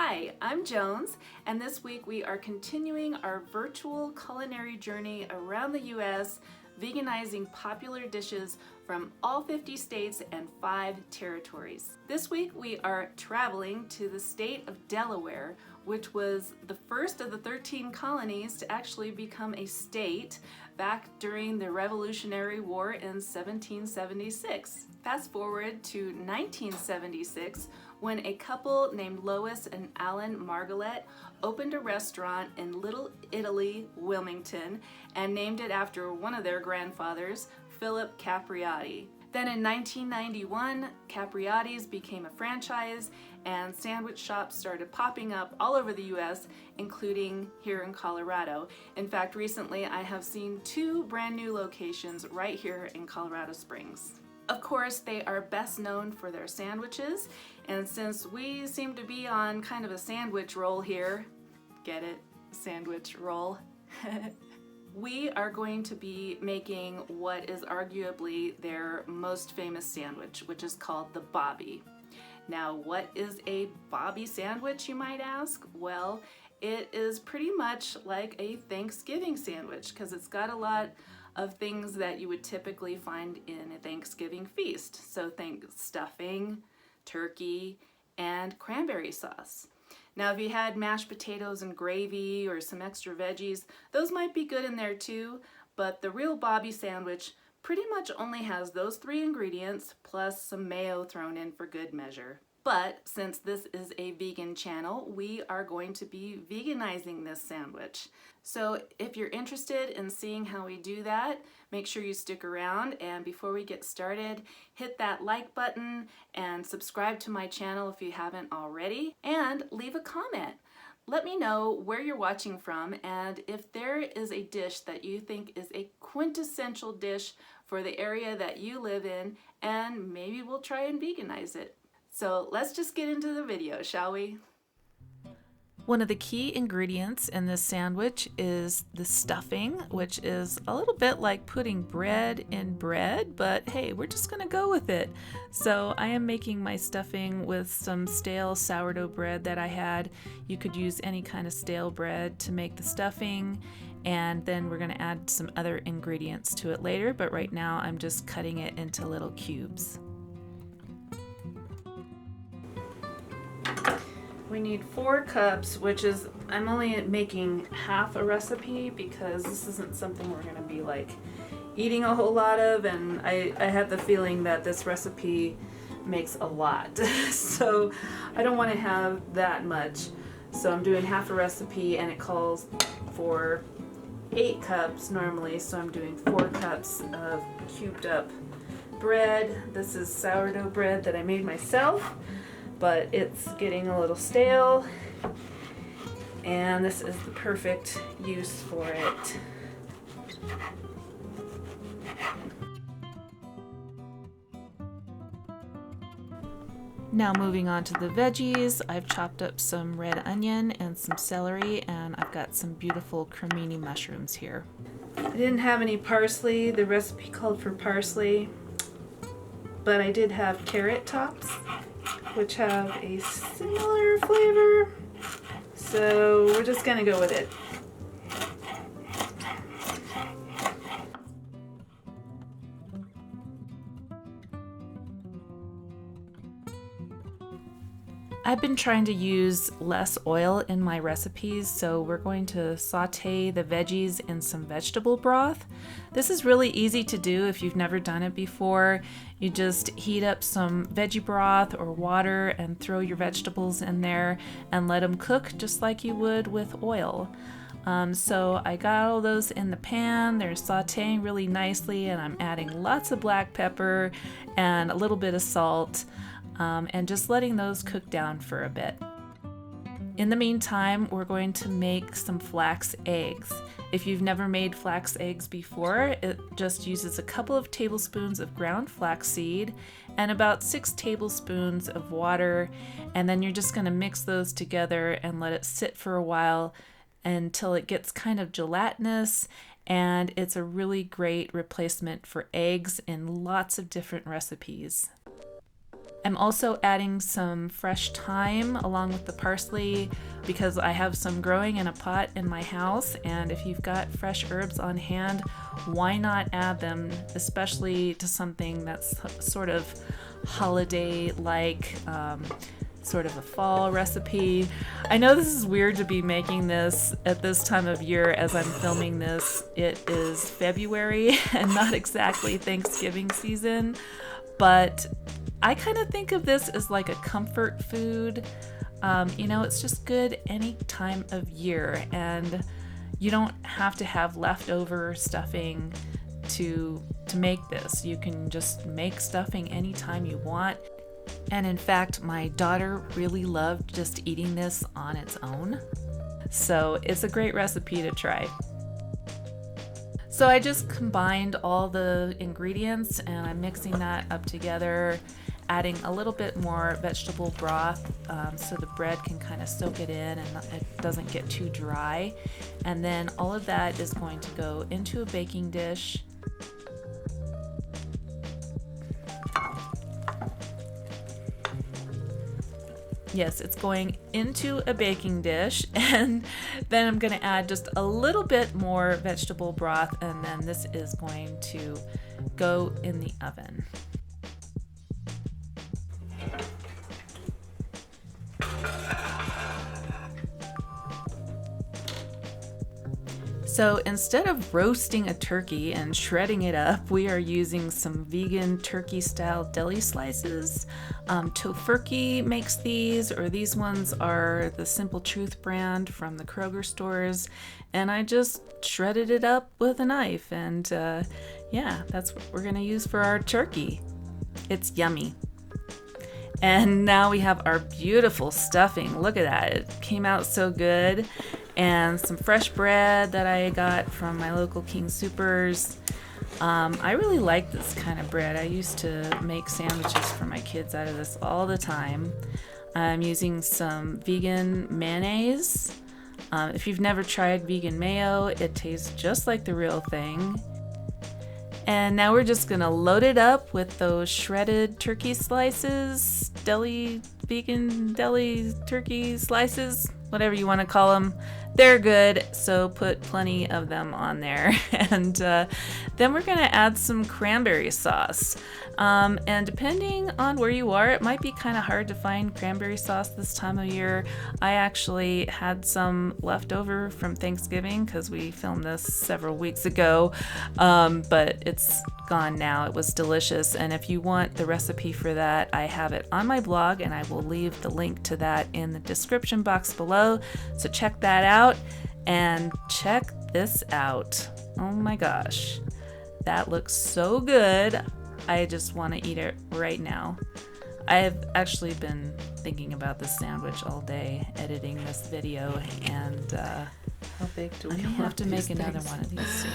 Hi, I'm Jones, and this week we are continuing our virtual culinary journey around the U.S., veganizing popular dishes from all 50 states and 5 territories. This week we are traveling to the state of Delaware, which was the first of the 13 colonies to actually become a state back during the Revolutionary War in 1776. Fast forward to 1976, when a couple named Lois and Alan Margolette opened a restaurant in Little Italy, Wilmington, and named it after one of their grandfathers, Philip Capriotti. Then in 1991, Capriotti's became a franchise and sandwich shops started popping up all over the US, including here in Colorado. In fact, recently I have seen 2 brand new locations right here in Colorado Springs. Of course, they are best known for their sandwiches, and since we seem to be on kind of a sandwich roll here, get it? Sandwich roll. We are going to be making what is arguably their most famous sandwich, which is called the Bobbie. Now, what is a Bobbie sandwich, you might ask? Well, it is pretty much like a Thanksgiving sandwich because it's got a lot of things that you would typically find in a Thanksgiving feast. So think stuffing, turkey, and cranberry sauce. Now, if you had mashed potatoes and gravy or some extra veggies, those might be good in there too, but the real Bobbie sandwich pretty much only has those 3 ingredients plus some mayo thrown in for good measure. But since this is a vegan channel, we are going to be veganizing this sandwich. So if you're interested in seeing how we do that, make sure you stick around, and before we get started, hit that like button and subscribe to my channel if you haven't already, and leave a comment. Let me know where you're watching from and if there is a dish that you think is a quintessential dish for the area that you live in, and maybe we'll try and veganize it. So let's just get into the video, shall we? One of the key ingredients in this sandwich is the stuffing, which is a little bit like putting bread in bread, but hey, we're just gonna go with it. So I am making my stuffing with some stale sourdough bread that I had. You could use any kind of stale bread to make the stuffing, and then we're gonna add some other ingredients to it later, but right now I'm just cutting it into little cubes. We need 4 cups, which is, I'm only making half a recipe because this isn't something we're gonna be like eating a whole lot of, and I have the feeling that this recipe makes a lot. So I don't wanna have that much. So I'm doing half a recipe and it calls for 8 cups normally, so I'm doing 4 cups of cubed up bread. This is sourdough bread that I made myself, but it's getting a little stale, and this is the perfect use for it. Now moving on to the veggies, I've chopped up some red onion and some celery, and I've got some beautiful cremini mushrooms here. I didn't have any parsley. The recipe called for parsley, but I did have carrot tops, which have a similar flavor, so we're just gonna go with it. I've been trying to use less oil in my recipes, so we're going to saute the veggies in some vegetable broth. This is really easy to do if you've never done it before. You just heat up some veggie broth or water and throw your vegetables in there and let them cook just like you would with oil. So I got all those in the pan. They're sauteing really nicely, and I'm adding lots of black pepper and a little bit of salt. And just letting those cook down for a bit. In the meantime, we're going to make some flax eggs. If you've never made flax eggs before, it just uses a couple of tablespoons of ground flaxseed and about 6 tablespoons of water, and then you're just going to mix those together and let it sit for a while until it gets kind of gelatinous, and it's a really great replacement for eggs in lots of different recipes. I'm also adding some fresh thyme along with the parsley because I have some growing in a pot in my house, and if you've got fresh herbs on hand, why not add them, especially to something that's sort of holiday-like, sort of a fall recipe. I know this is weird to be making this at this time of year as I'm filming this. It is February and not exactly Thanksgiving season, but I kind of think of this as like a comfort food. You know, it's just good any time of year, and you don't have to have leftover stuffing to make this. You can just make stuffing anytime you want. And in fact, my daughter really loved just eating this on its own. So it's a great recipe to try. So I just combined all the ingredients and I'm mixing that up together, adding a little bit more vegetable broth so the bread can kind of soak it in and it doesn't get too dry. And then all of that is going to go into a baking dish. Yes, it's going into a baking dish, and then I'm going to add just a little bit more vegetable broth, and then this is going to go in the oven. So instead of roasting a turkey and shredding it up, we are using some vegan turkey-style deli slices. Tofurkey makes these, or these ones are the Simple Truth brand from the Kroger stores. And I just shredded it up with a knife, and yeah, that's what we're gonna use for our turkey. It's yummy. And now we have our beautiful stuffing. Look at that, it came out so good. And some fresh bread that I got from my local King Soopers. I really like this kind of bread. I used to make sandwiches for my kids out of this all the time. I'm using some vegan mayonnaise. If you've never tried vegan mayo, it tastes just like the real thing. And now we're just gonna load it up with those shredded turkey slices, vegan deli turkey slices, whatever you want to call them. They're good, so put plenty of them on there. And then we're gonna add some cranberry sauce. And depending on where you are, it might be kind of hard to find cranberry sauce this time of year. I actually had some left over from Thanksgiving because we filmed this several weeks ago, but it's gone now. It was delicious, and if you want the recipe for that, I have it on my blog, and I will leave the link to that in the description box below, so check that out. And check this out. Oh my gosh, that looks so good. I just want to eat it right now. I've actually been thinking about this sandwich all day, editing this video, and how big do we I may have to make another one of these soon.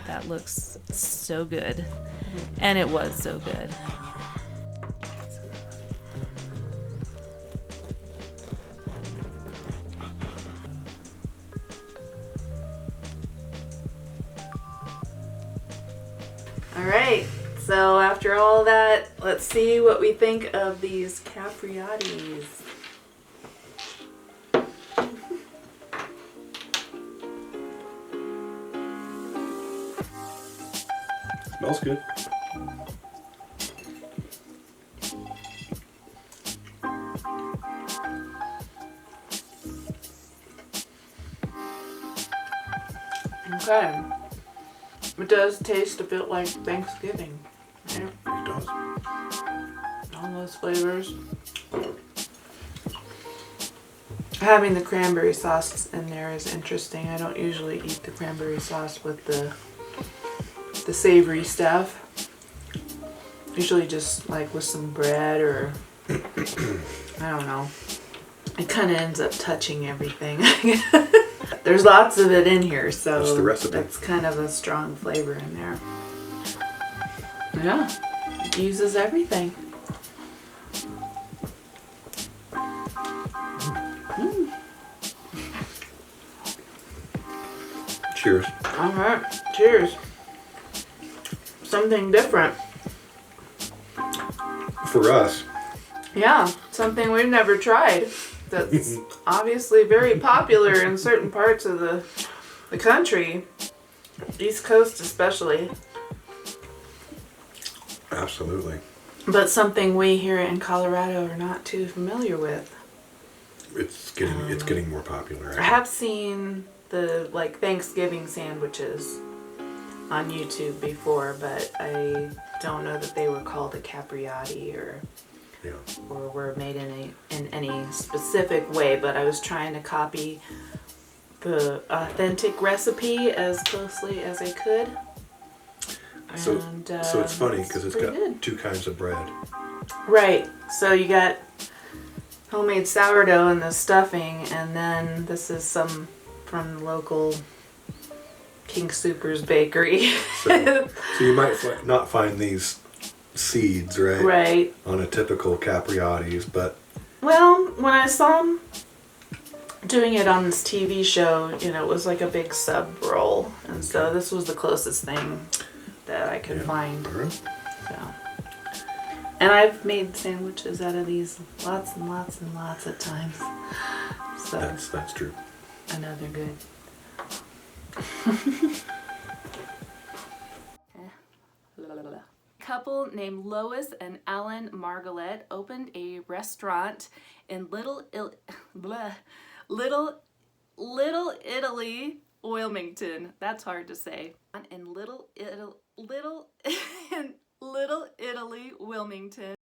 That looks so good, and it was so good. All right, so after all that, let's see what we think of these Cappriottis. Smells good. Okay. It does taste a bit like Thanksgiving. Yeah. It does. All those flavors. Having the cranberry sauce in there is interesting. I don't usually eat the cranberry sauce with the savory stuff. Usually just like with some bread or I don't know. It kind of ends up touching everything. There's lots of it in here, so that's the recipe. That's kind of a strong flavor in there. Yeah, it uses everything. Mm. Cheers. All right, cheers. Something different. For us, Yeah, something we've never tried. That's obviously very popular in certain parts of the country, East Coast especially. Absolutely. But something we here in Colorado are not too familiar with. It's getting more popular. I have seen the like Thanksgiving sandwiches on YouTube before, but I don't know that they were called a Capriotti or were made in any specific way. But I was trying to copy the authentic recipe as closely as I could. So it's funny because it's got good. 2 kinds of bread. Right. So you got homemade sourdough and the stuffing, and then this is some from the local King Soopers bakery. So you might not find these seeds, right? Right. On a typical Capriotti's, but... Well, when I saw him doing it on this TV show, you know, it was like a big sub roll. And so this was the closest thing that I could find. Right. So. And I've made sandwiches out of these lots and lots and lots of times. So That's true. I know they're good. Couple named Lois and Alan Margalet opened a restaurant in Little Italy, Wilmington. That's hard to say. In Little Italy, Wilmington.